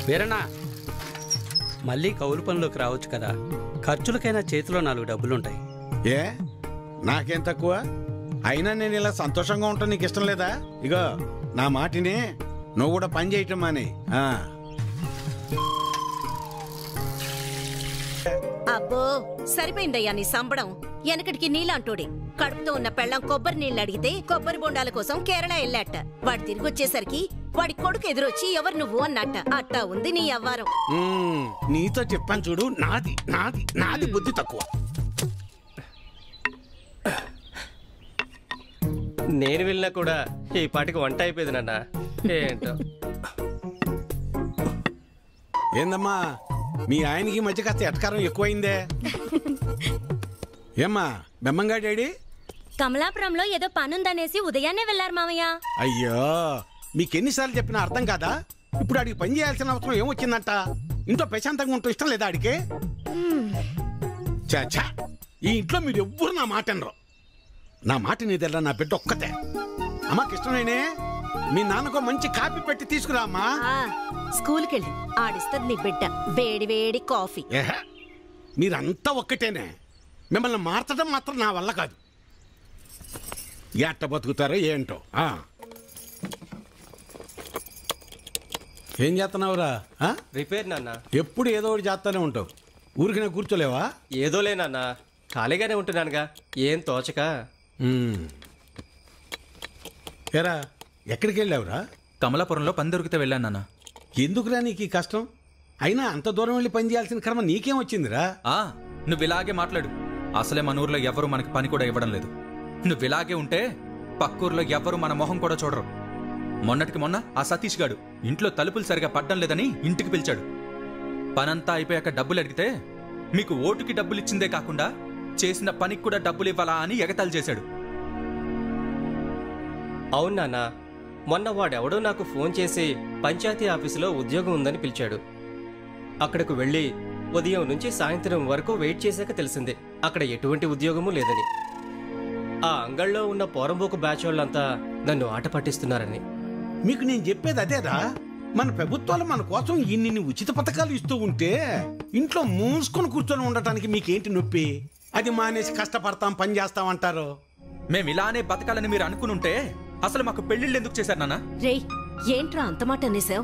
వీరన్నా మళ్ళీ కౌలు పనిలోకి రావచ్చు కదా, ఖర్చులకైనా చేతిలో 4 డబ్బులుంటాయి. ఏ నాకేం తక్కువ? అయినా నేను ఇలా సంతోషంగా ఉంటాను నీకు ఇష్టం లేదా? ఇగో నా మాటిని నువ్వు కూడా పని చేయటం అని. అబ్బో సరిపోయిందయ్యా నీ సంబడం. వెనకటికి నీలాంటోడే కడుపుతో ఉన్న పెళ్ళం కొబ్బరి నీళ్ళు అడిగితే కొబ్బరి బొండాల కోసం కేరళ వెళ్ళాట. వాడు తిరిగి వచ్చేసరికి వాడి కొడుకు ఎదురొచ్చి ఎవరు నువ్వు అన్నట్ట. అట్టా ఉంది నీ అవ్వారం. నీతో చెప్పాను చూడు, నాది నాది నాది బుద్ధి తక్కువ. నేను వెళ్ళినా కూడా ఈ పాటికి వంట అయిపోయింది నాన్న. ఏంటో ఏందమ్మా మీ ఆయనకి మధ్య కాస్త ఎటకారం ఎక్కువైందే? ఏమ్మా బెమ్మంగా డాడీ? కమలాపురంలో ఏదో పనుందనేసి ఉదయాన్నే వెళ్లారు మామయ్య. అయ్యో మీకెన్నిసార్లు చెప్పినా అర్థం కాదా? ఇప్పుడు ఆడికి పని చేయాల్సిన అవసరం ఏమొచ్చిందంట? ఇంట్లో ప్రశాంతంగా ఉంటూ ఇష్టం లేదా ఆడికి? చాచా ఈ ఇంట్లో మీరు ఎవ్వరు నా మాట అనరు. నా మాట నీదెల్లా నా బిడ్డ ఒక్కతే. అమ్మా కృష్ణనేనే మీ నాన్నకు మంచి కాపీ పెట్టి తీసుకురా అమ్మా. స్కూల్కి వెళ్ళి ఆడిస్తుంది నీ బిడ్డ వేడి వేడి కాఫీ. మీరంతా ఒక్కటేనే. మిమ్మల్ని మార్చడం మాత్రం నా వల్ల కాదు. ఎట్ట బతుకుతారో ఏంటో. ఏం చేస్తున్నావురా? రిపేర్ నాన్న. ఎప్పుడు ఏదో ఒకటి చేస్తానే ఉంటావు. ఊరికి నేను కూర్చోలేవా? ఏదోలే నాన్న, ఖాళీగానే ఉంటున్నానుగా, ఏం తోచక. ఏరా ఎక్కడికి వెళ్ళావురా? కమలాపురంలో పని దొరికితే వెళ్ళాను నాన్న. ఎందుకురా నీకు ఈ కష్టం? అయినా అంత దూరం వెళ్ళి పని చేయాల్సిన కర్మ నీకేం వచ్చిందిరా? నువ్వు ఇలాగే మాట్లాడు. అసలే మన ఊర్లో ఎవరు మనకి పని కూడా ఇవ్వడం లేదు. నువ్వు ఇలాగే ఉంటే పక్కూర్లో ఎవరు మన మొహం కూడా చూడరు. మొన్నటికి మొన్న ఆ సతీష్ గాడు ఇంట్లో తలుపులు సరిగా పడ్డం లేదని ఇంటికి పిలిచాడు. పనంతా అయిపోయాక డబ్బులు అడిగితే మీకు ఓటుకి డబ్బులు ఇచ్చిందే కాకుండా చేసిన పనికి కూడా డబ్బులు ఇవ్వాలా అని ఎగతాళి చేశాడు. అవును నాన్న, మొన్న వాడెవడో నాకు ఫోన్ చేసి పంచాయతీ ఆఫీసులో ఉద్యోగం ఉందని పిలిచాడు. అక్కడకు వెళ్ళి ఉదయం నుంచి సాయంత్రం వరకు వెయిట్ చేశాక తెలిసిందే అక్కడ ఎటువంటి ఉద్యోగమూ లేదని. ఆ అంగళ్ళలో ఉన్న పోరంబోకు బ్యాచ్ వాళ్ళంతా నన్ను ఆట పట్టిస్తున్నారని. మీకు నేను చెప్పేది అదేరా. మన ప్రభుత్వాలు మన కోసం ఇన్ని ఉచిత పథకాలు ఇస్తూ ఉంటే ఇంట్లో మూసుకొని కూర్చొని ఉండటానికి మీకేంటి నొప్పి? అది మానేసి కష్టపడతాం పని చేస్తాం అంటారు. మేము ఇలానే బతకాలని మీరు అనుకునుంటే అసలు మాకు పెళ్లిళ్ళు ఎందుకు చేశారు నాన్న? రేయ్ ఏంట్రా అంత మాట అనేసావు?